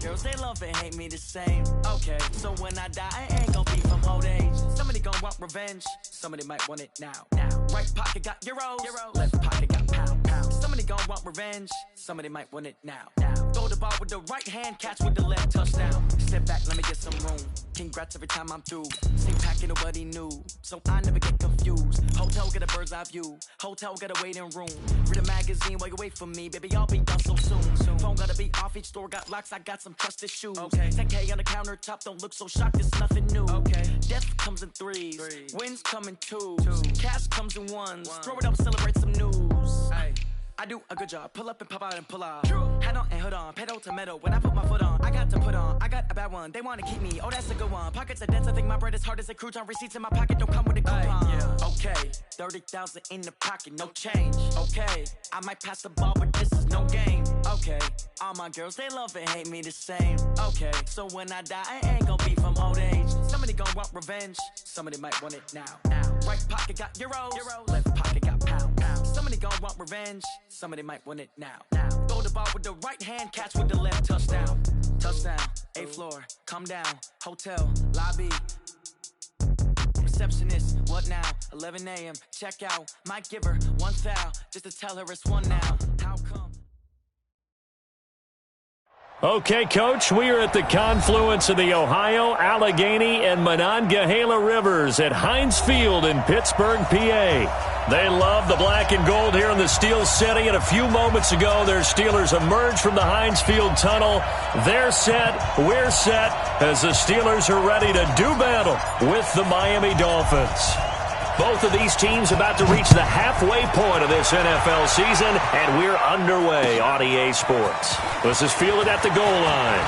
girls, they love and hate me the same. Okay, so when I die, I ain't gon' be from old age. Somebody gon' want revenge, somebody might want it now. Right pocket got euros, left pocket got pound. Somebody gon' want revenge, somebody might want it now. Throw the ball with the right hand, catch with the left, touchdown. Step back, let me get some room. Congrats every time I'm through. Same packet, nobody knew, so I never get confused. Hotel get a bird's eye view, hotel get a waiting room. Read a magazine while you wait for me, baby, I'll be done so soon. Phone gotta be off, each store got locks, I got some trusted shoes. 10K on the countertop, don't look so shocked, it's nothing new. Death comes in threes, wins come in twos, cash comes in ones. Throw it up, celebrate some news. I do a good job, pull up and pop out and pull out. Head on and hood on, pedal to metal. When I put my foot on, I got to put on. I got a bad one, they wanna keep me, oh that's a good one. Pockets are dense, I think my bread is hard as a crouton. Receipts in my pocket don't come with a coupon. Okay, 30,000 in the pocket, no change. Okay, I might pass the ball, but this is no game. Okay, all my girls, they love and hate me the same. Okay, so when I die, I ain't gon' be from old age. Somebody gon' want revenge, somebody might want it now. Right pocket got euros, left pocket got pound. Somebody gon' want revenge, somebody might want it now. Throw the ball with the right hand, catch with the left, touchdown. Touchdown, 8th floor, come down, hotel, lobby. Receptionist, what now? 11 a.m., check out. Might give her one foul, just to tell her it's one now. How come? Okay, Coach, we are at the confluence of the Ohio, Allegheny, and Monongahela Rivers at Heinz Field in Pittsburgh, PA. They love the black and gold here in the Steel City, and a few moments ago, their Steelers emerged from the Heinz Field tunnel. They're set, we're set, as the Steelers are ready to do battle with the Miami Dolphins. Both of these teams about to reach the halfway point of this NFL season, and we're underway on EA Sports. This is fielded at the goal line.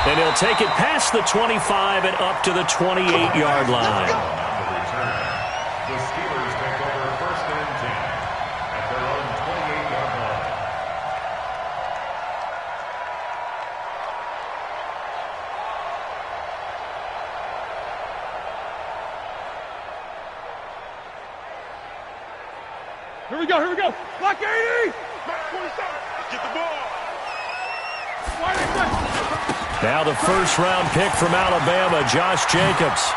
And he'll take it past the 25 and up to the 28-yard line. The Steelers take over 1st and 10 at their own 28-yard line. Here we go. Block 80! Get the ball! Now the first-round pick from Alabama, Josh Jacobs.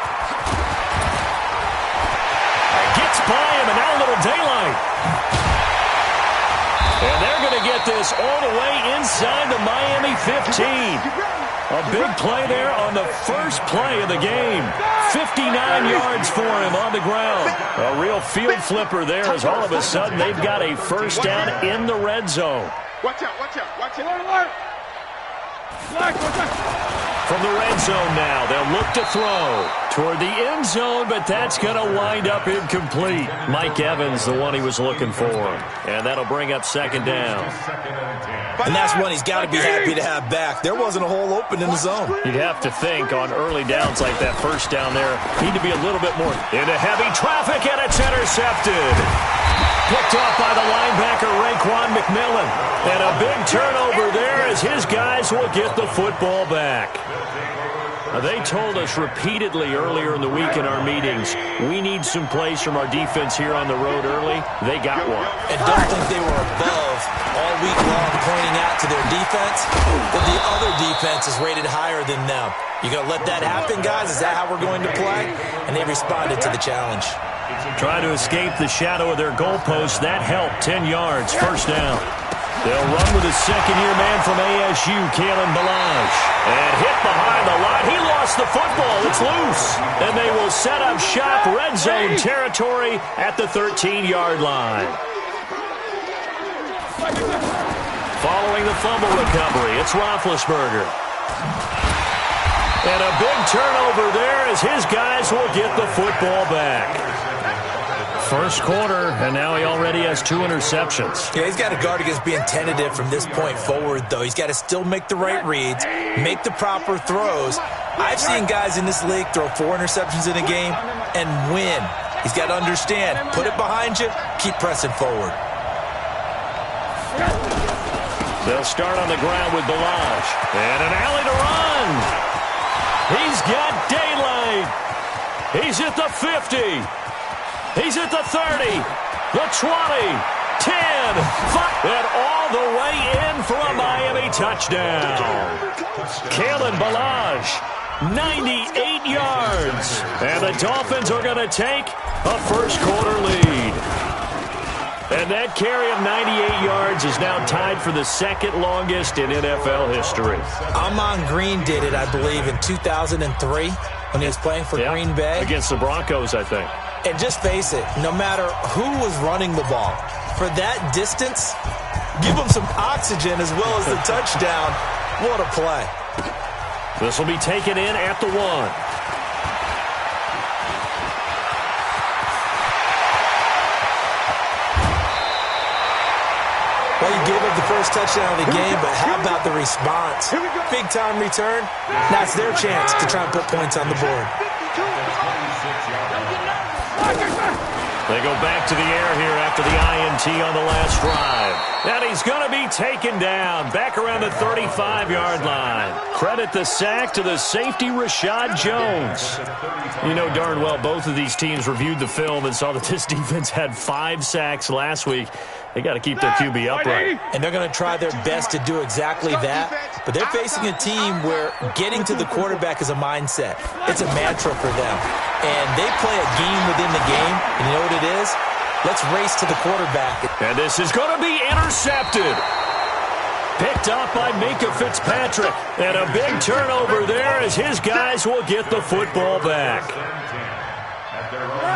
Gets by him, and now a little daylight. And they're going to get this all the way inside the Miami 15. A big play there on the first play of the game. 59 yards for him on the ground. A real field flipper there as all of a sudden they've got a first down in the red zone. Watch out. From the red zone now, they'll look to throw toward the end zone, but that's going to wind up incomplete. Mike Evans, the one he was looking for. And that'll bring up 2nd down. And that's one he's got to be happy to have back. There wasn't a hole open in the zone. You'd have to think on early downs like that first down there, need to be a little bit more into heavy traffic, and it's intercepted. Picked off by the linebacker, Raekwon McMillan. And a big turnover there as his guys will get the football back. They told us repeatedly earlier in the week in our meetings, we need some plays from our defense here on the road early. They got one. And don't think they were above all week long pointing out to their defense, but the other defense is rated higher than them. You going to let that happen, guys? Is that how we're going to play? And they responded to the challenge. Trying to escape the shadow of their goalpost. That helped. 10 yards, first down. They'll run with a second-year man from ASU, Kalen Ballage. And hit behind the line. He lost the football. It's loose. And they will set up shop, red zone territory at the 13-yard line. Following the fumble recovery, it's Roethlisberger. And a big turnover there as his guys will get the football back. First quarter, and now he already has 2 interceptions. Yeah, he's got to guard against being tentative from this point forward, though. He's got to still make the right reads, make the proper throws. I've seen guys in this league throw 4 interceptions in a game and win. He's got to understand, put it behind you, keep pressing forward. They'll start on the ground with Ballage. And an alley to run. He's got daylight. He's at the 50. He's at the 30, the 20, 10, 5, and all the way in for a Miami touchdown. Kalen Ballage, 98 yards. And the Dolphins are going to take a first-quarter lead. And that carry of 98 yards is now tied for the second longest in NFL history. Amon Green did it, I believe, in 2003 when he was playing for Green Bay. Against the Broncos, I think. And just face it, no matter who was running the ball, for that distance, give them some oxygen as well as the touchdown. What a play. This will be taken in at the 1. Well, you gave up the first touchdown of the game, but how about the response? Big-time return. Now it's their chance to try and put points on the board. They go back to the air here after the INT on the last drive. And he's going to be taken down back around the 35-yard line. Credit the sack to the safety, Rashad Jones. You know darn well both of these teams reviewed the film and saw that this defense had 5 sacks last week. They got to keep their QB upright. And they're going to try their best to do exactly that. But they're facing a team where getting to the quarterback is a mindset. It's a mantra for them. And they play a game within the game. And you know what it is? Let's race to the quarterback. And this is going to be intercepted. Picked up by Minkah Fitzpatrick. And a big turnover there as his guys will get the football back.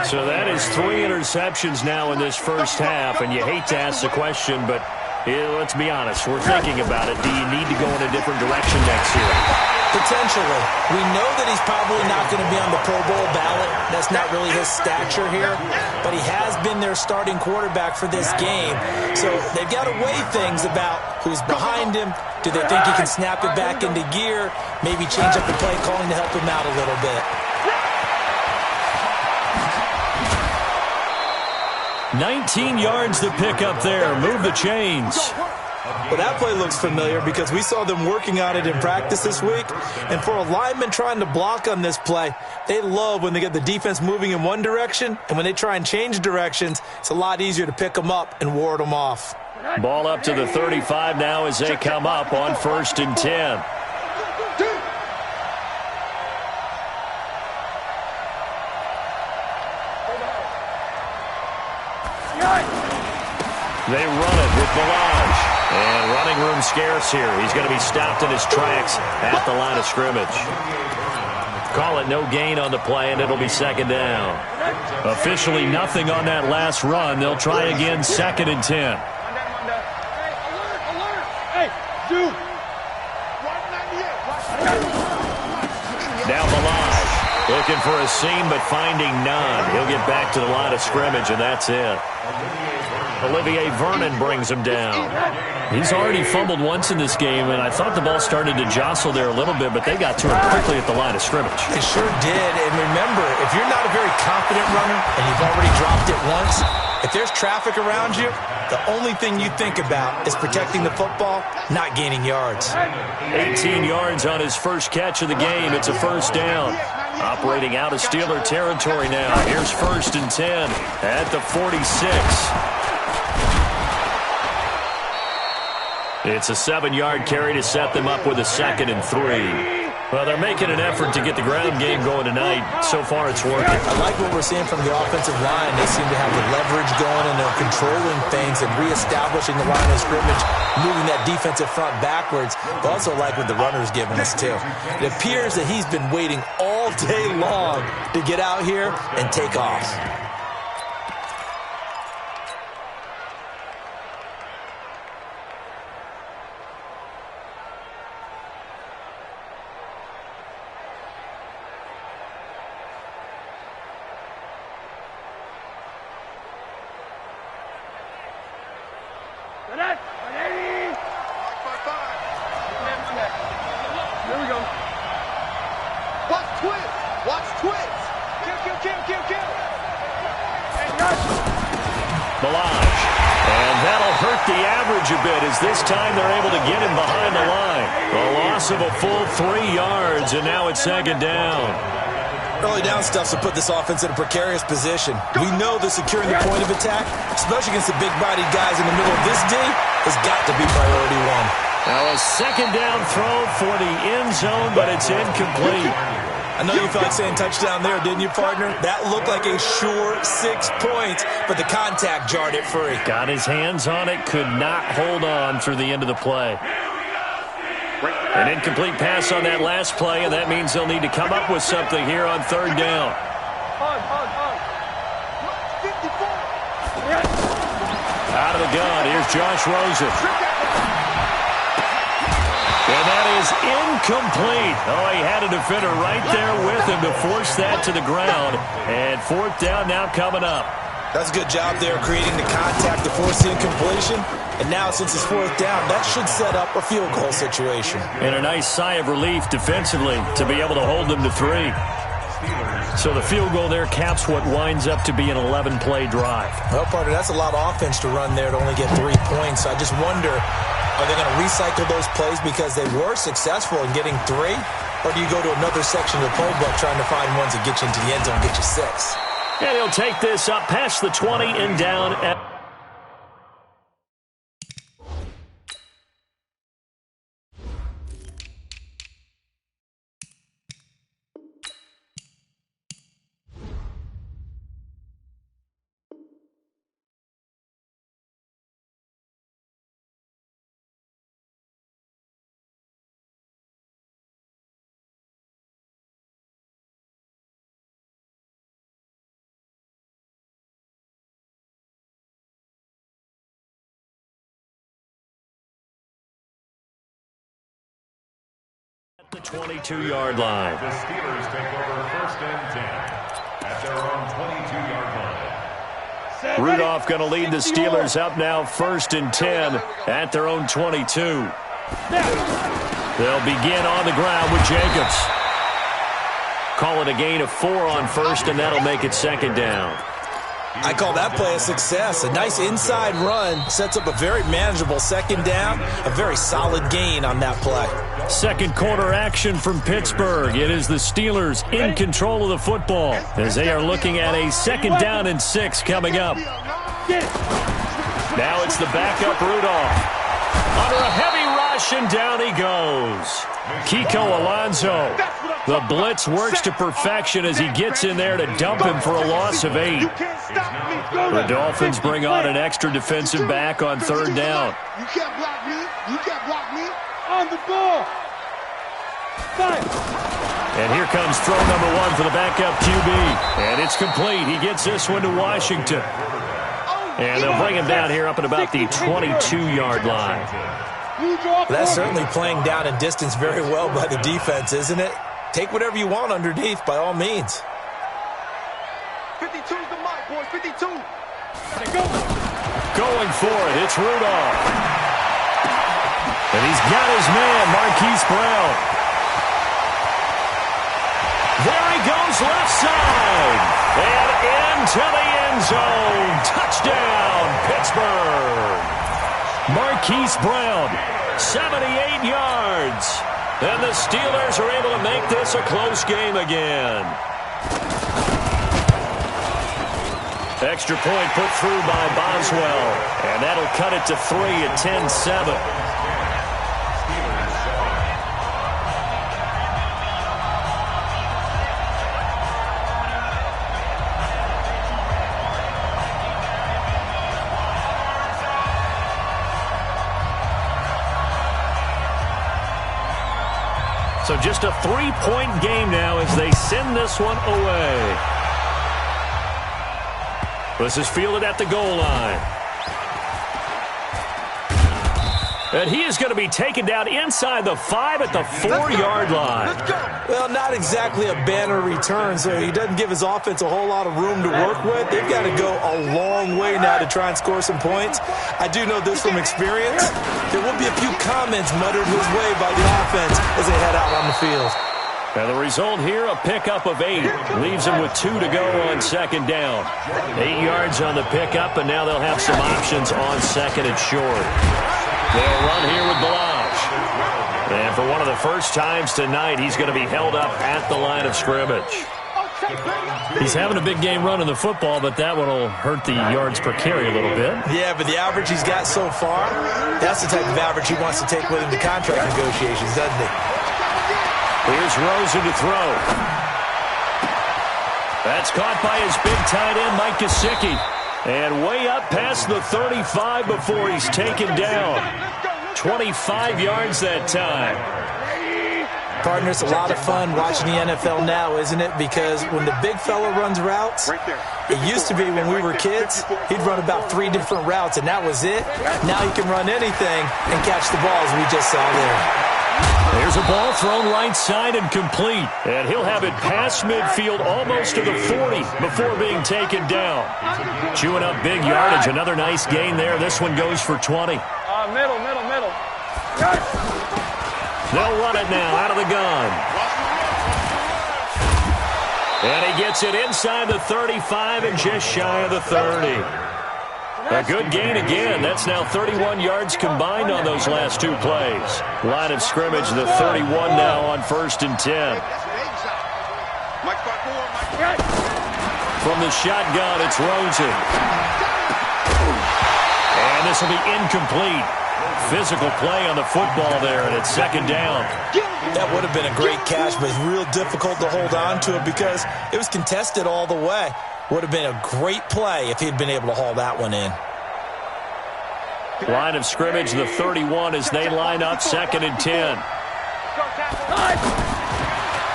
So that is 3 interceptions now in this first half, and you hate to ask the question, but let's be honest, we're thinking about it. Do you need to go in a different direction next year? Potentially. We know that he's probably not going to be on the Pro Bowl ballot. That's not really his stature here, but he has been their starting quarterback for this game. So they've got to weigh things about who's behind him. Do they think he can snap it back into gear? Maybe change up the play calling to help him out a little bit. 19 yards to pick up there. Move the chains. Well, that play looks familiar because we saw them working on it in practice this week. And for a lineman trying to block on this play, they love when they get the defense moving in one direction. And when they try and change directions, it's a lot easier to pick them up and ward them off. Ball up to the 35 now as they come up on 1st and 10. They run it with Ballage. And running room scarce here. He's going to be stopped in his tracks at the line of scrimmage. Call it no gain on the play, and it'll be 2nd down. Officially nothing on that last run. They'll try again 2nd and 10. Now Ballage looking for a seam, but finding none. He'll get back to the line of scrimmage, and that's it. Olivier Vernon brings him down. He's already fumbled once in this game, and I thought the ball started to jostle there a little bit, but they got to him quickly at the line of scrimmage. They sure did, and remember, if you're not a very confident runner and you've already dropped it once, if there's traffic around you, the only thing you think about is protecting the football, not gaining yards. 18 yards on his first catch of the game. It's a 1st down. Operating out of Steeler territory now. Here's 1st and 10 at the 46. It's a 7-yard carry to set them up with a 2nd and 3. Well, they're making an effort to get the ground game going tonight. So far, it's working. I like what we're seeing from the offensive line. They seem to have the leverage going, and they're controlling things and reestablishing the line of scrimmage, moving that defensive front backwards. But also like what the runner's giving us, too. It appears that he's been waiting all day long to get out here and take off. This time they're able to get him behind the line. A loss of a full 3 yards, and now it's 2nd down. Early down stuff to put this offense in a precarious position. We know that securing the point of attack, especially against the big-bodied guys in the middle of this D, has got to be priority one. Now a second down throw for the end zone, but it's incomplete. I know you felt like saying touchdown there, didn't you, partner? That looked like a sure 6 points, but the contact jarred it free. Got his hands on it, could not hold on through the end of the play. An incomplete pass on that last play, and that means they'll need to come up with something here on third down. Out of the gun, here's Josh Rosen. And that is incomplete. Oh, he had a defender right there with him to force that to the ground. And fourth down now coming up. That's a good job there creating the contact to force the incompletion. And now, since it's fourth down, that should set up a field goal situation. And a nice sigh of relief defensively to be able to hold them to 3. So the field goal there caps what winds up to be an 11-play drive. Well, partner, that's a lot of offense to run there to only get 3 points. I just wonder, are they going to recycle those plays because they were successful in getting 3? Or do you go to another section of the playbook trying to find ones that get you into the end zone and get you 6? And he'll take this up past the 20 and down at... the 22-yard line. The Steelers take over first and 10 at their own 22-yard line. Rudolph going to lead the Steelers up now first and 10 at their own 22. They'll begin on the ground with Jacobs. Call it a gain of 4 on first, and that'll make it second down. I call that play a success. A nice inside run sets up a very manageable second down. A very solid gain on that play. Second quarter action from Pittsburgh. It is the Steelers in control of the football as they are looking at a second down and 6 coming up. Now it's the backup Rudolph. Under a heavy rush, and down he goes. Kiko Alonso. The blitz works to perfection as he gets in there to dump him for a loss of 8. The Dolphins bring on an extra defensive back on third down. You can't block me. You can't block me. On the ball. And here comes throw number 1 for the backup QB. And it's complete. He gets this one to Washington. And they'll bring him down here up at about the 22-yard line. That's certainly playing down in distance very well by the defense, isn't it? Take whatever you want underneath, by all means. 52's the mark, boys. 52. Going for it, it's Rudolph. And he's got his man, Marquise Brown. There he goes, left side. And into the end zone. Touchdown, Pittsburgh. Marquise Brown, 78 yards. And the Steelers are able to make this a close game again. Extra point put through by Boswell. And that'll cut it to 3 at 10-7. So just a 3-point game now as they send this one away. This is fielded at the goal line. And he is going to be taken down inside the 5 at the 4-yard line. Well, not exactly a banner return, so he doesn't give his offense a whole lot of room to work with. They've got to go a long way now to try and score some points. I do know this from experience. There will be a few comments muttered his way by the offense as they head out on the field. And the result here, a pickup of 8. Leaves them with 2 to go on second down. 8 yards on the pickup, and now they'll have some options on second and short. They'll run here with Balazs. And for one of the first times tonight, he's going to be held up at the line of scrimmage. He's having a big game running the football, but that one will hurt the yards per carry a little bit. Yeah, but the average he's got so far, that's the type of average he wants to take with him to contract negotiations, doesn't he? Here's Rosen to throw. That's caught by his big tight end, Mike Gesicki. And way up past the 35 before he's taken down. 25 yards that time. Partner, it's a lot of fun watching the NFL now, isn't it? Because when the big fella runs routes, it used to be when we were kids, he'd run about 3 different routes, and that was it. Now he can run anything and catch the balls we just saw there. There's a ball thrown right side and complete. And he'll have it past midfield almost to the 40 before being taken down. Chewing up big yardage. Another nice gain there. This one goes for 20. Middle. They'll run it now out of the gun. And he gets it inside the 35 and just shy of the 30. A good gain again. That's now 31 yards combined on those last 2 plays. Line of scrimmage, the 31 now on 1st and 10. From the shotgun, it's Rosen. And this will be incomplete. Physical play on the football there, and it's 2nd down. That would have been a great catch, but it's real difficult to hold on to it because it was contested all the way. Would have been a great play if he'd been able to haul that one in. Line of scrimmage, the 31 as they line up 2nd and 10.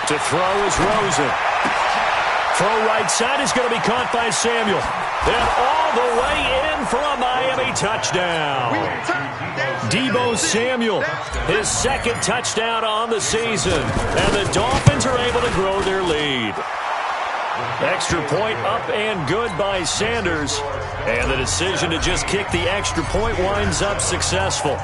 To throw is Rosen. Throw right side is going to be caught by Samuel. Then all the way in for a Miami touchdown. Deebo Samuel, his 2nd touchdown on the season. And the Dolphins are able to grow their lead. Extra point up and good by Sanders. And the decision to just kick the extra point winds up successful.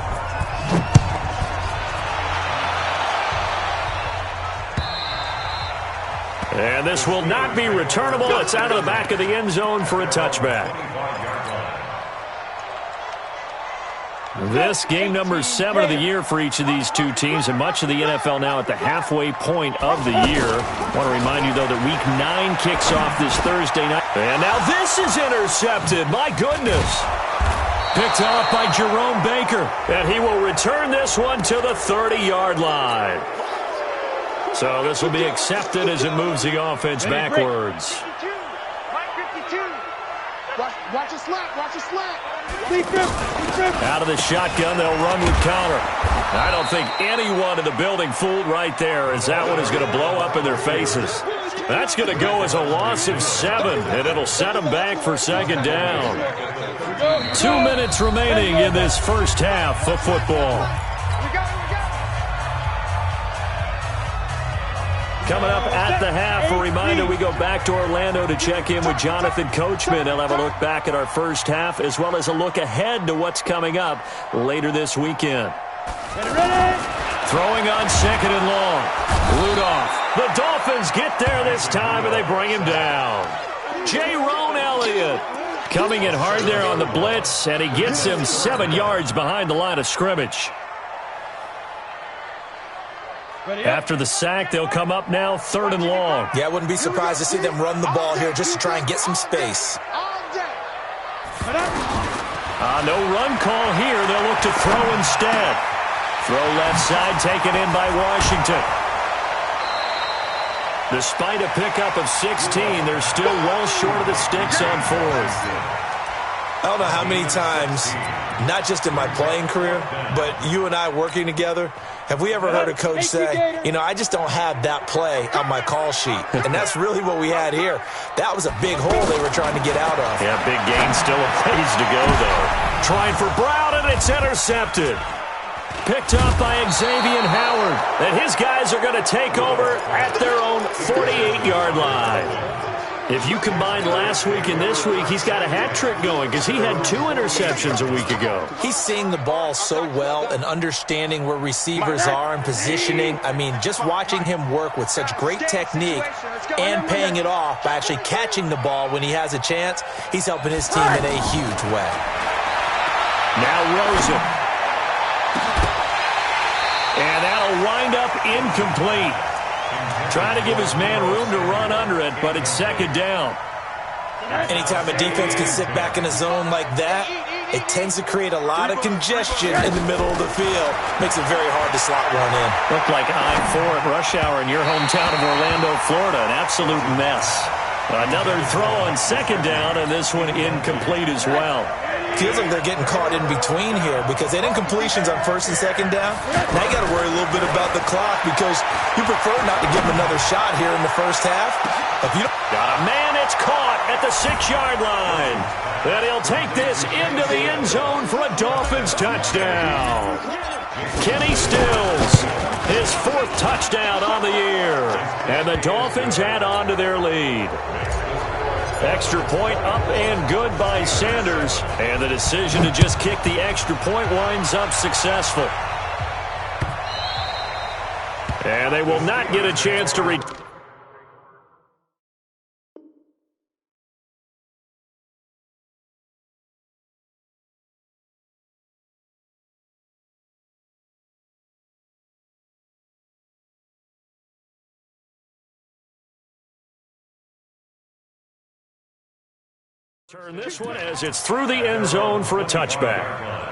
And this will not be returnable. It's out of the back of the end zone for a touchback. This game number 7 of the year for each of these 2 teams, and much of the NFL now at the halfway point of the year. I want to remind you, though, that Week 9 kicks off this Thursday night. And now this is intercepted. My goodness. Picked off by Jerome Baker, and he will return this one to the 30-yard line. So this will be accepted as it moves the offense backwards. Watch a slant. Out of the shotgun, they'll run with counter. I don't think anyone in the building fooled right there, as that one is going to blow up in their faces. That's going to go as a loss of 7, and it'll set them back for 2nd down. 2 minutes remaining in this first half of football. Coming up at the half, a reminder, we go back to Orlando to check in with Jonathan Coachman. He'll have a look back at our first half as well as a look ahead to what's coming up later this weekend. Throwing on 2nd and long. Rudolph. The Dolphins get there this time and they bring him down. Jaron Elliott coming in hard there on the blitz, and he gets him 7 yards behind the line of scrimmage. After the sack, they'll come up now 3rd and long. Yeah, I wouldn't be surprised to see them run the ball here just to try and get some space. No run call here. They'll look to throw instead. Throw left side taken in by Washington. Despite a pickup of 16, they're still well short of the sticks on 4th. I don't know how many times, not just in my playing career, but you and I working together, have we ever heard a coach say, you know, I just don't have that play on my call sheet. And that's really what we had here. That was a big hole they were trying to get out of. Yeah, big gain, still a ways to go, though. Trying for Brown, and it's intercepted. Picked up by Xavier Howard. And his guys are going to take over at their own 48-yard line. If you combine last week and this week, he's got a hat trick going because he had 2 interceptions a week ago. He's seeing the ball so well and understanding where receivers are and positioning. I mean, just watching him work with such great technique and paying it off by actually catching the ball when he has a chance, he's helping his team in a huge way. Now Rosen. And that'll wind up incomplete. Trying to give his man room to run under it, but it's second down. Anytime a defense can sit back in a zone like that, it tends to create a lot of congestion in the middle of the field. Makes it very hard to slot one in. Looked like I-4 at rush hour in your hometown of Orlando, Florida. An absolute mess. Another throw on second down, and this one incomplete as well. Feels like they're getting caught in between here because they didn't completions on first and second down. Now you got to worry a little bit about the clock because you prefer not to give them another shot here in the first half. If you got a man, it's caught at the 6-yard line. And he'll take this into the end zone for a Dolphins touchdown. Kenny Stills, his 4th touchdown on the year. And the Dolphins add on to their lead. Extra point up and good by Sanders. And the decision to just kick the extra point winds up successful. And they will not get a chance to turn this one as it's through the end zone for a touchback.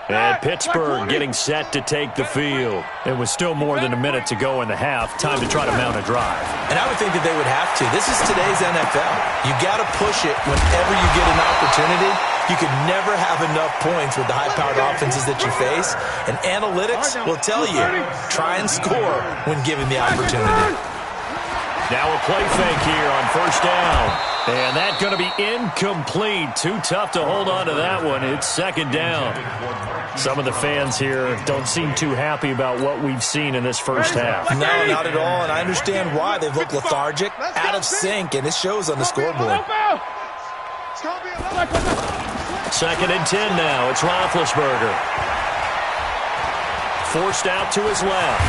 And Pittsburgh getting set to take the field. It was still more than a minute to go in the half. Time to try to mount a drive. And I would think that they would have to. This is today's NFL. You got to push it whenever you get an opportunity. You could never have enough points with the high-powered offenses that you face. And analytics will tell you, try and score when given the opportunity. Now a play fake here on first down. And that's going to be incomplete. Too tough to hold on to that one. It's second down. Some of the fans here don't seem too happy about what we've seen in this first half. No, not at all, and I understand why. They've looked lethargic, out of sync, and it shows on the scoreboard. Second and 10 now. It's Roethlisberger. Forced out to his left.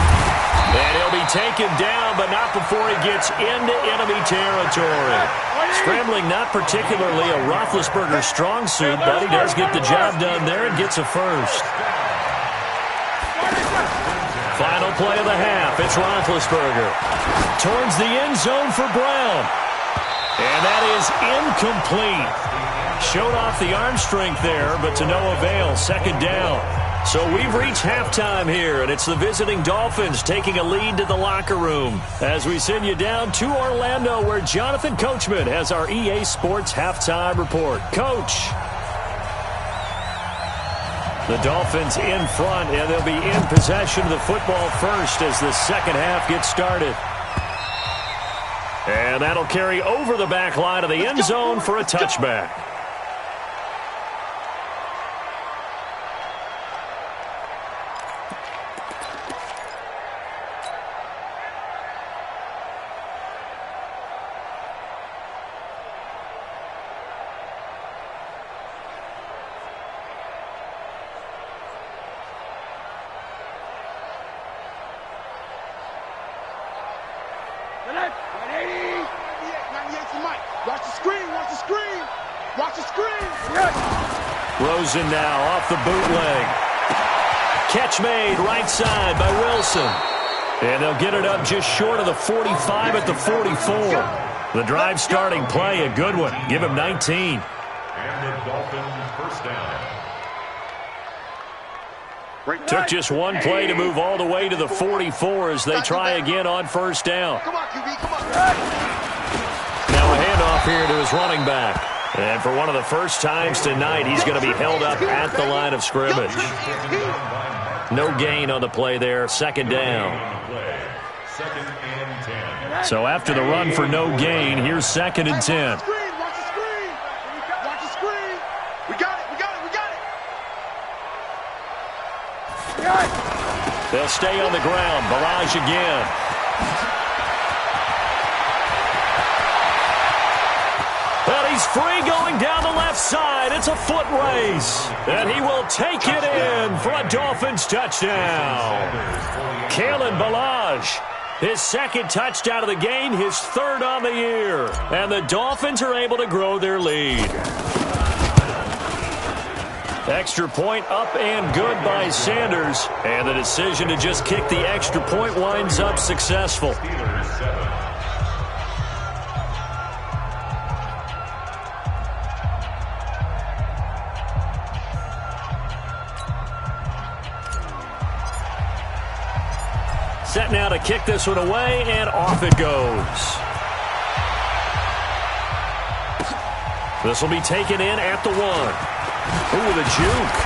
And he'll be taken down, but not before he gets into enemy territory. Scrambling not particularly a Roethlisberger strong suit, but he does get the job done there and gets a first. Final play of the half. It's Roethlisberger. Towards the end zone for Brown. And that is incomplete. Showed off the arm strength there, but to no avail. Second down. So we've reached halftime here, and it's the visiting Dolphins taking a lead to the locker room as we send you down to Orlando where Jonathan Coachman has our EA Sports halftime report. Coach. The Dolphins in front, and they'll be in possession of the football first as the second half gets started. And that'll carry over the back line of the end zone for a touchback. Rosen now off the bootleg. Catch made right side by Wilson. And they'll get it up just short of the 45 at the 44. The drive starting play, a good one. Give him 19. And the Dolphins first down. Took just one play to move all the way to the 44 as they try again on first down. Come on, QB, come on. Now a handoff here to his running back. And for one of the first times tonight, he's going to be held up at the line of scrimmage. No gain on the play there. Second down. So after the run for no gain, here's second and 10. Watch the screen. Watch the screen. We got it. They'll stay on the ground. Barrage again. And he's free going down the left side. It's a foot race. And he will take it in for a Dolphins touchdown. Kalen Ballage, his second touchdown of the game, his third on the year. And the Dolphins are able to grow their lead. Extra point up and good by Sanders. And the decision to just kick the extra point winds up successful. Set now to kick this one away, and off it goes. This will be taken in at the 1. Ooh, the juke.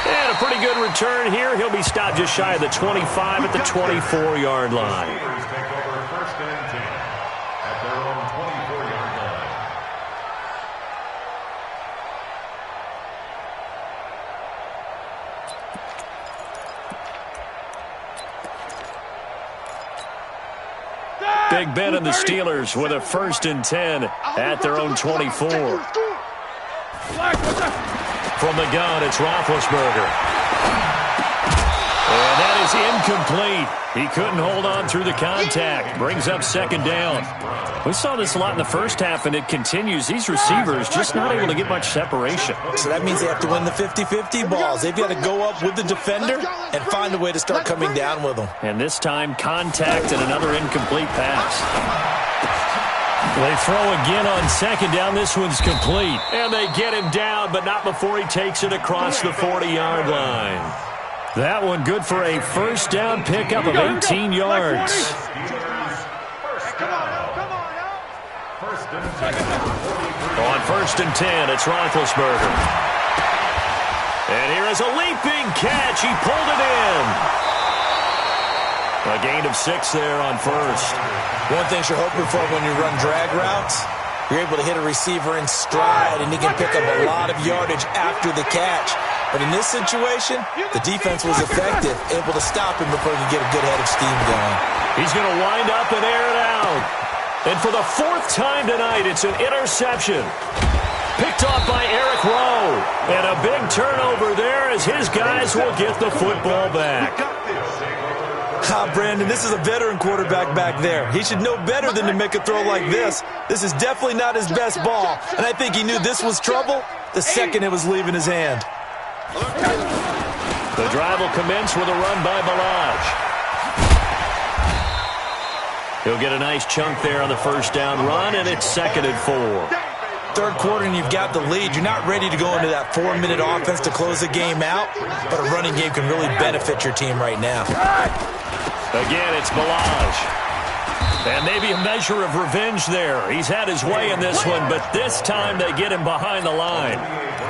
And a pretty good return here. He'll be stopped just shy of the 25 at the 24-yard line. Take over first and 10 at their own 24-yard line. Big Ben and the Steelers with a first and 10 at their own 24. From the gun, it's Roethlisberger. And that is incomplete. He couldn't hold on through the contact. Brings up second down. We saw this a lot in the first half, and it continues. These receivers just not able to get much separation. So that means they have to win the 50-50 balls. They've got to go up with the defender and find a way to start coming down with them. And this time, contact and another incomplete pass. They throw again on second down. This one's complete. And they get him down, but not before he takes it across the 40-yard line. That one good for a first down pickup of 18 yards. On first and 10, it's Roethlisberger. And here is a leaping catch. He pulled it in. A gain of 6 there on first. One thing you're hoping for when you run drag routes, you're able to hit a receiver in stride, and he can pick up a lot of yardage after the catch. But in this situation, the defense was effective, able to stop him before he could get a good head of steam going. He's going to wind up and air it out. And for the 4th time tonight, it's an interception. Picked off by Eric Rowe. And a big turnover there as his guys will get the football back. Brandon, this is a veteran quarterback back there. He should know better than to make a throw like this. This is definitely not his best ball. And I think he knew this was trouble the second it was leaving his hand. The drive will commence with a run by Ballage. He'll get a nice chunk there on the first down run, and it's 2nd and 4. Third quarter and you've got the lead. You're not ready to go into that 4-minute offense to close the game out, but a running game can really benefit your team right now. Again, it's Ballage. And maybe a measure of revenge there. He's had his way in this one, but this time they get him behind the line.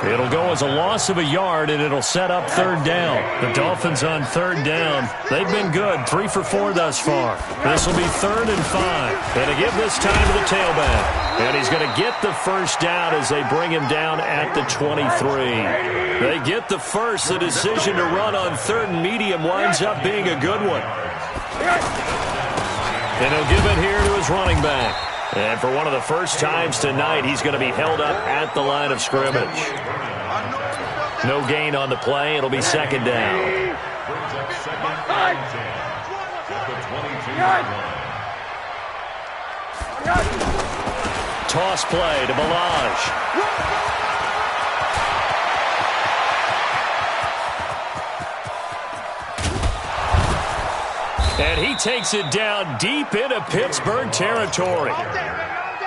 It'll go as a loss of a yard, and it'll set up 3rd down. The Dolphins on 3rd down. They've been good, 3 for 4 thus far. This will be 3rd and 5. And to give this time to the tailback. And he's going to get the first down as they bring him down at the 23. They get the first. The decision to run on 3rd and medium winds up being a good one. And he'll give it here to his running back. And for one of the first times tonight, he's going to be held up at the line of scrimmage. No gain on the play. It'll be 2nd down. Toss play to Ballage. And he takes it down deep into Pittsburgh territory.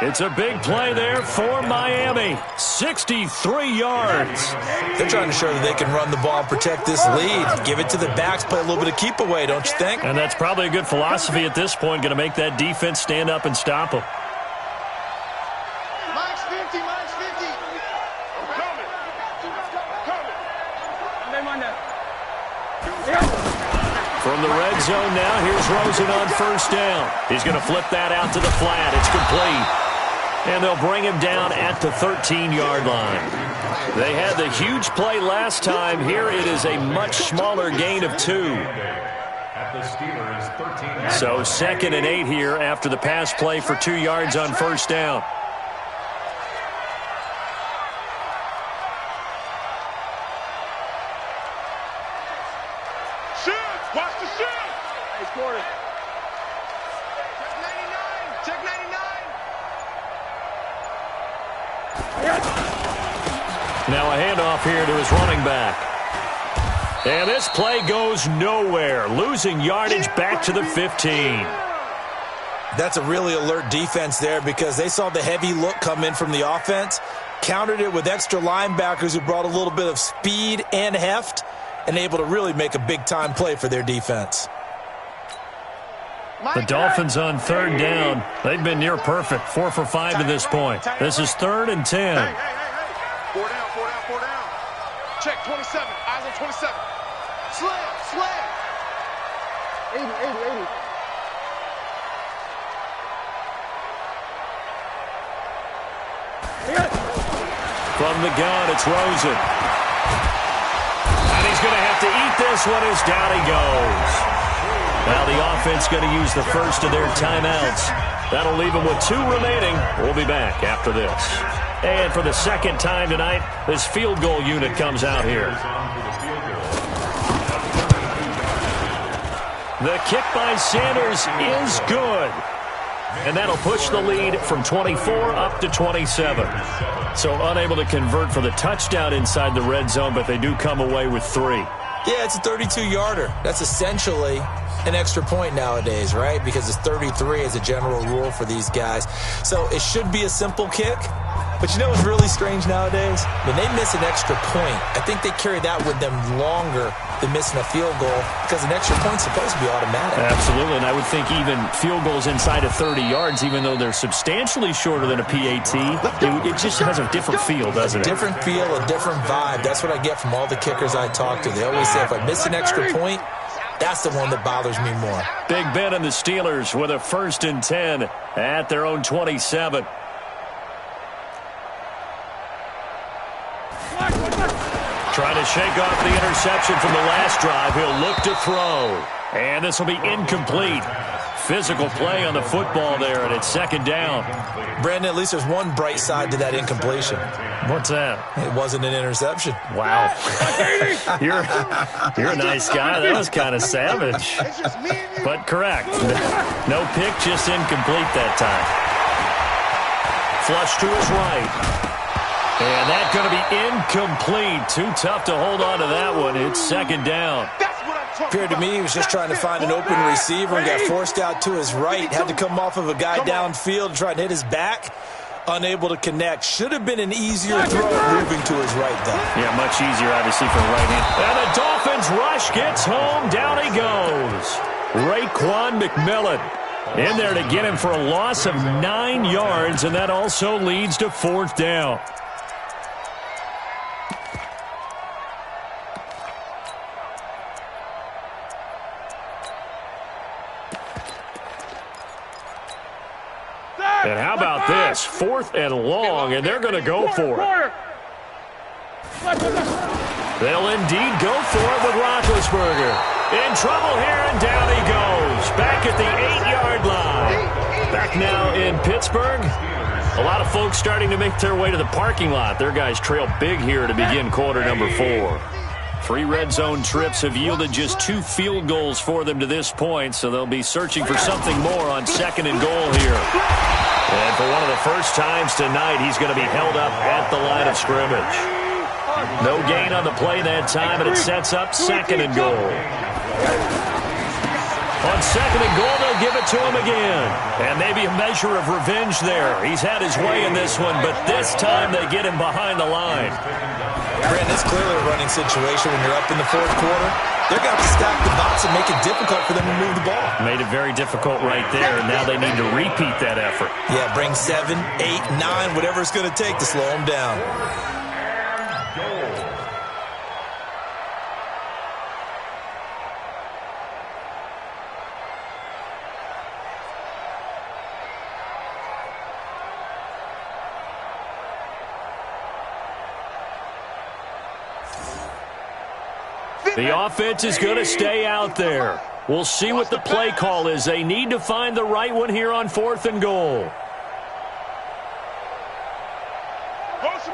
It's a big play there for Miami. 63 yards. They're trying to show that they can run the ball and protect this lead. Give it to the backs, play a little bit of keep away, don't you think? And that's probably a good philosophy at this point, going to make that defense stand up and stop them. Max 50, Max 50. From the red zone now, here's Rosen on first down. He's going to flip that out to the flat. It's complete. And they'll bring him down at the 13-yard line. They had the huge play last time. Here it is a much smaller gain of 2. So 2nd and 8 here after the pass play for 2 yards on first down. Watch the shield. Hey, quarter. Check 99. Check 99. Now a handoff here to his running back. And this play goes nowhere, losing yardage back to the 15. That's a really alert defense there because they saw the heavy look come in from the offense, countered it with extra linebackers who brought a little bit of speed and heft, and able to really make a big-time play for their defense. The Dolphins on third down. They've been near perfect, 4 for 5 to this point. This is 3rd and 10. Hey. 4 down. Check 27. Eyes on 27. Slam. 80. From the gun, it's Rosen. And he's going to have to eat this one as down he goes. Now the offense going to use the first of their timeouts. That'll leave them with 2 remaining. We'll be back after this. And for the second time tonight, this field goal unit comes out here. The kick by Sanders is good. And that'll push the lead from 24 up to 27. So unable to convert for the touchdown inside the red zone, but they do come away with 3. Yeah, it's a 32-yarder. That's essentially an extra point nowadays, right? Because it's 33 as a general rule for these guys. So it should be a simple kick. But you know what's really strange nowadays? When they miss an extra point, I think they carry that with them longer than missing a field goal because an extra point's supposed to be automatic. Absolutely, and I would think even field goals inside of 30 yards, even though they're substantially shorter than a PAT, it just has a different feel, doesn't it? Different feel, a different vibe. That's what I get from all the kickers I talk to. They always say if I miss an extra point, that's the one that bothers me more. Big Ben and the Steelers with a 1st and 10 at their own 27. Trying to shake off the interception from the last drive. He'll look to throw. And this will be incomplete. Physical play on the football there, and it's 2nd down. Brandon, at least there's one bright side to that incompletion. What's that? It wasn't an interception. Wow. You're a nice guy. That was kind of savage. But correct. No pick, just incomplete that time. Flush to his right. And that's going to be incomplete. Too tough to hold on to that one. It's 2nd down. Appeared to me he was just trying to find an open receiver and got forced out to his right. Had to come off of a guy downfield and try to hit his back. Unable to connect. Should have been an easier throw moving to his right, though. Yeah, much easier, obviously, for right hand. And the Dolphins rush gets home. Down he goes. Raekwon McMillan in there to get him for a loss of 9 yards, and that also leads to 4th down. And how about this? 4th and long, and they're going to go for it. They'll indeed go for it with Roethlisberger. In trouble here, and down he goes. Back at the 8-yard line. Back now in Pittsburgh. A lot of folks starting to make their way to the parking lot. Their guys trail big here to begin quarter number 4. 3 red zone trips have yielded just 2 field goals for them to this point, so they'll be searching for something more on 2nd and goal here. And for one of the first times tonight, he's going to be held up at the line of scrimmage. No gain on the play that time, and it sets up 2nd and goal. On 2nd and goal, they'll give it to him again. And maybe a measure of revenge there. He's had his way in this one, but this time they get him behind the line. Brandon, it's clearly a running situation when you're up in the 4th quarter. They're going to have to stack the box and make it difficult for them to move the ball. Made it very difficult right there, and now they need to repeat that effort. Yeah, bring 7, 8, 9, whatever it's going to take to slow them down. The offense is going to stay out there. We'll see what the play call is. They need to find the right one here on 4th and goal. Let's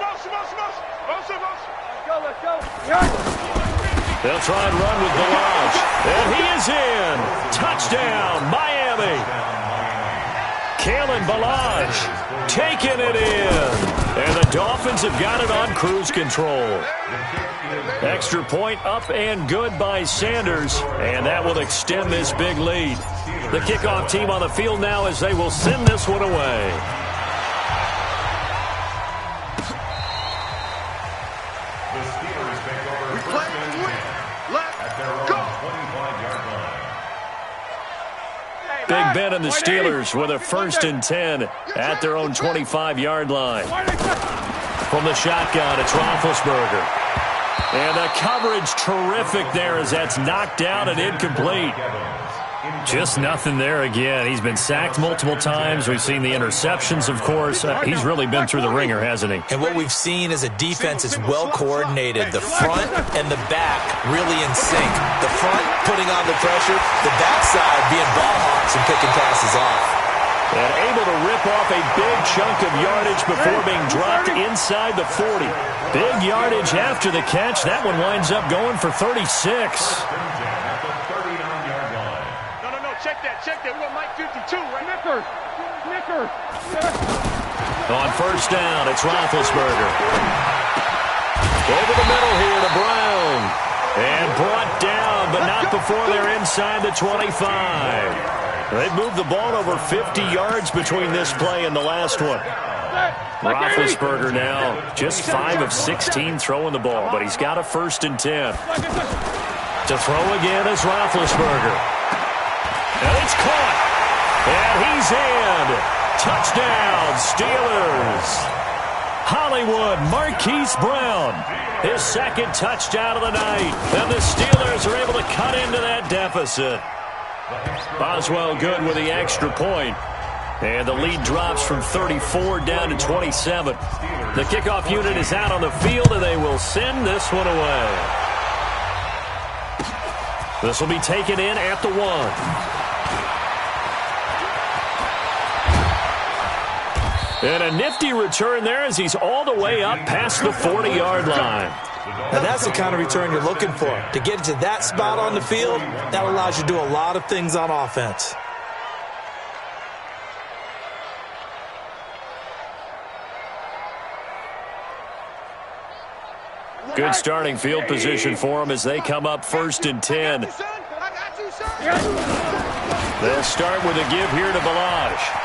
go. They'll try and run with Balaj. And he is is in. Touchdown, Miami. Kalen Ballage taking it in. And the Dolphins have got it on cruise control. Extra point up and good by Sanders. And that will extend this big lead. The kickoff team on the field now as they will send this one away. The Steelers take over first and 10 at their own 25-yard line. Big Ben and the Steelers with a 1st and 10 at their own 25-yard line. From the shotgun, it's Roethlisberger. And the coverage terrific there as that's knocked down and incomplete. Just nothing there again. He's been sacked multiple times. We've seen the interceptions, of course. He's really been through the ringer, hasn't he? And what we've seen is a defense is well coordinated. The front and the back really in sync. The front putting on the pressure, the backside being ball hawks and picking passes off. And able to rip off a big chunk of yardage before being dropped inside the 40. Big yardage after the catch. That one winds up going for 36. Check that. We want Mike 52, right? Nicker. On first down, it's Roethlisberger. Over the middle here to Brown. And brought down, but not before they're inside the 25. They've moved the ball over 50 yards between this play and the last one. Roethlisberger now just 5 of 16 throwing the ball, but he's got a 1st and 10. To throw again is Roethlisberger. And it's caught. And he's in. Touchdown, Steelers. Hollywood Marquise Brown. His 2nd touchdown of the night. And the Steelers are able to cut into that deficit. Boswell good with the extra point. And the lead drops from 34 down to 27. The kickoff unit is out on the field, and they will send this one away. This will be taken in at the 1. And a nifty return there as he's all the way up past the 40-yard line. Now that's the kind of return you're looking for. To get to that spot on the field, that allows you to do a lot of things on offense. Good starting field position for them as they come up 1st and 10. They'll start with a give here to Ballage.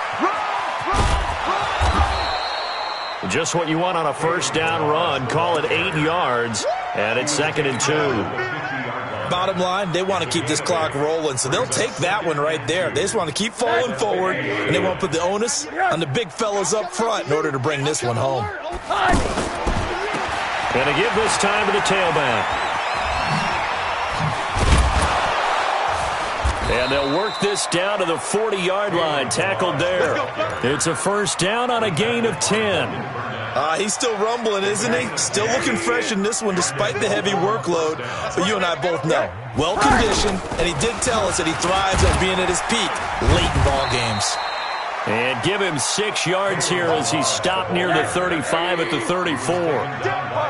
Just what you want on a 1st down run. Call it 8 yards, and it's 2nd and 2. Bottom line, they want to keep this clock rolling, so they'll take that one right there. They just want to keep falling forward, and they want to put the onus on the big fellas up front in order to bring this one home. And to give this time to the tailback. And they'll work this down to the 40-yard line. Tackled there. It's a 1st down on a gain of 10. He's still rumbling, isn't he? Still looking fresh in this one despite the heavy workload. But you and I both know, well-conditioned, and he did tell us that he thrives on being at his peak late in ball games. And give him 6 yards here as he's stopped near the 35 at the 34.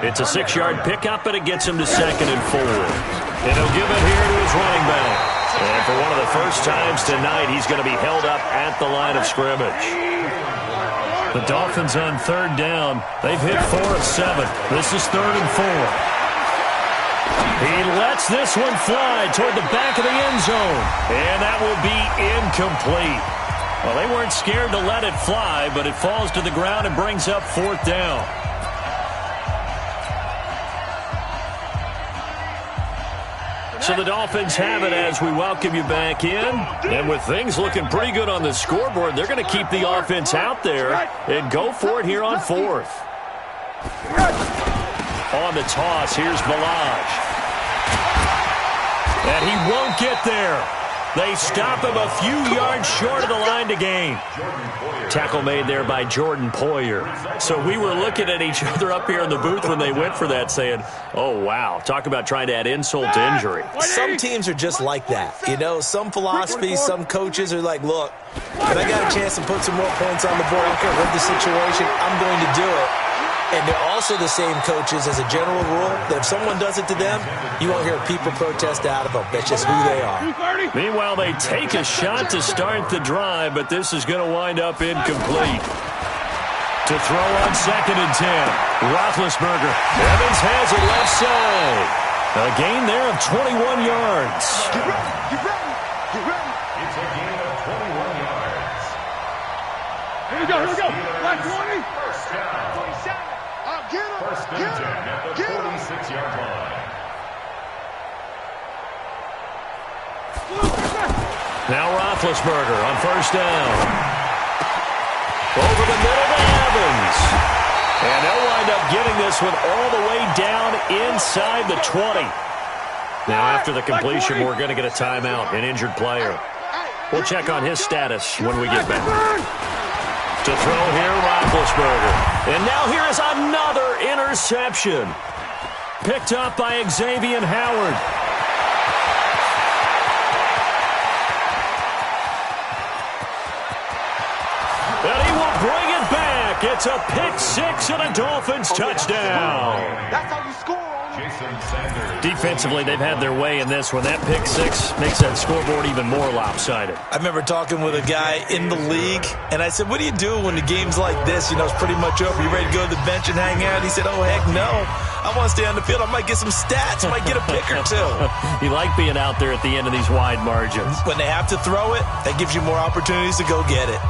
It's a 6-yard pickup, and it gets him to 2nd and 4. And he'll give it here to his running back. And for one of the first times tonight, he's going to be held up at the line of scrimmage. The Dolphins on 3rd down. They've hit 4 of 7. This is 3rd and 4. He lets this one fly toward the back of the end zone. And that will be incomplete. Well, they weren't scared to let it fly, but it falls to the ground and brings up 4th down. So the Dolphins have it as we welcome you back in. And with things looking pretty good on the scoreboard, they're going to keep the offense out there and go for it here on 4th. On the toss, here's Ballage. And he won't get there. They stop him a few yards short of the line to gain. Tackle made there by Jordan Poyer. So we were looking at each other up here in the booth when they went for that saying, oh, wow, talk about trying to add insult to injury. Some teams are just like that. You know, some philosophies, some coaches are like, look, when I got a chance to put some more points on the board, I don't care what the situation, I'm going to do it. And they're also the same coaches as a general rule that if someone does it to them, you won't hear people protest out of them. That's just who they are. Meanwhile, they take a shot to start the drive, but this is going to wind up incomplete. To throw on 2nd and 10. Roethlisberger. Evans has it left side. A gain there of 21 yards. Get ready, get ready, get ready. It's a gain of 21 yards. Here we go, here we go. Black 20. First down. Get him, First and 10 at the 46-yard line. Now Roethlisberger on 1st down. Over the middle to Evans. And they'll wind up getting this one all the way down inside the 20. Now after the completion, we're going to get a timeout, an injured player. We'll check on his status when we get back. To throw here, Roethlisberger. And now here is another interception. Picked up by Xavier Howard. And he will bring it back. It's a pick six and a Dolphins touchdown. That's how you score on him. Jason Sanders. Defensively, they've had their way in this one. That pick six makes that scoreboard even more lopsided. I remember talking with a guy in the league, and I said, what do you do when the game's like this? You know, it's pretty much over. You ready to go to the bench and hang out? He said, oh, heck no. I want to stay on the field. I might get some stats. I might get a pick or two. You like being out there at the end of these wide margins. When they have to throw it, that gives you more opportunities to go get it.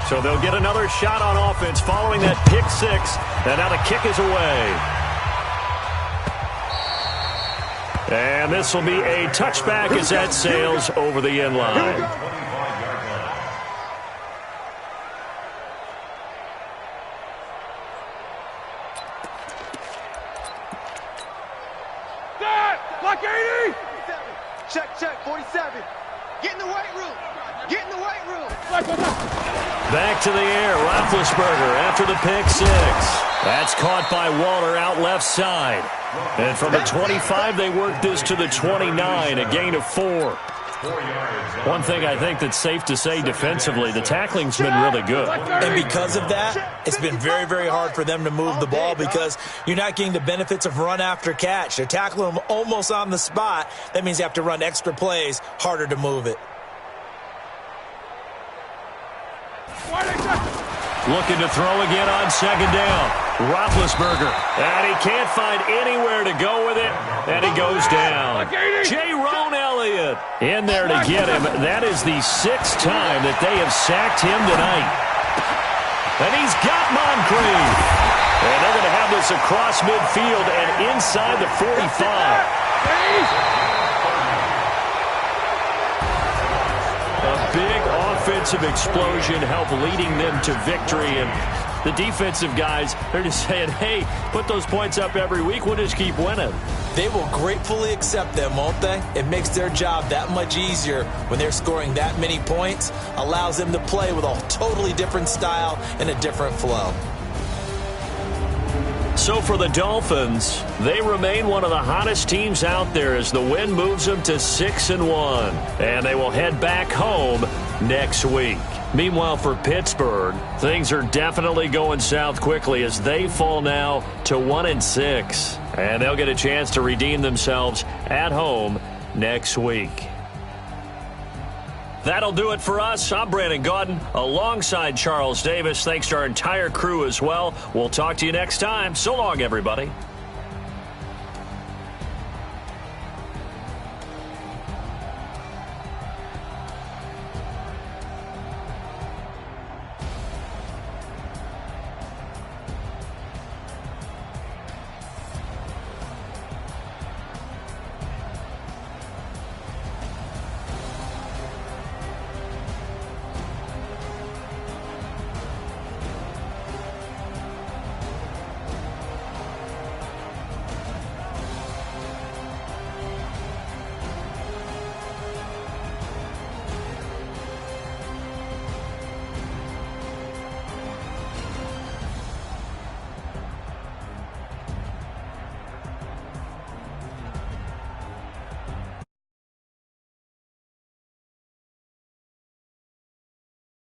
So they'll get another shot on offense following that pick six. And now the kick is away. And this will be a touchback as that sails over the end line. Block 80. Check, 47. Get in the weight room. Get in the weight room. Back to the air, Roethlisberger after the pick six. That's caught by Waller out left side. And from the 25, they work this to the 29, a gain of 4. One thing I think that's safe to say defensively, the tackling's been really good. And because of that, it's been very, very hard for them to move the ball because you're not getting the benefits of run after catch. They're tackling them almost on the spot. That means you have to run extra plays, harder to move it. Looking to throw again on 2nd down. Roethlisberger. And he can't find anywhere to go with it. And he goes down. Jaron Elliott in there to get him. That is the 6th time that they have sacked him tonight. And he's got Moncrief. And they're going to have this across midfield and inside the 45. A big offensive explosion helped leading them to victory. And the defensive guys, they're just saying, hey, put those points up every week. We'll just keep winning. They will gratefully accept them, won't they? It makes their job that much easier when they're scoring that many points. Allows them to play with a totally different style and a different flow. So for the Dolphins, they remain one of the hottest teams out there as the win moves them to 6-1. And they will head back home next week. Meanwhile, for Pittsburgh, things are definitely going south quickly as they fall now to 1-6. And they'll get a chance to redeem themselves at home next week. That'll do it for us. I'm Brandon Gaudin alongside Charles Davis. Thanks to our entire crew as well. We'll talk to you next time. So long, everybody.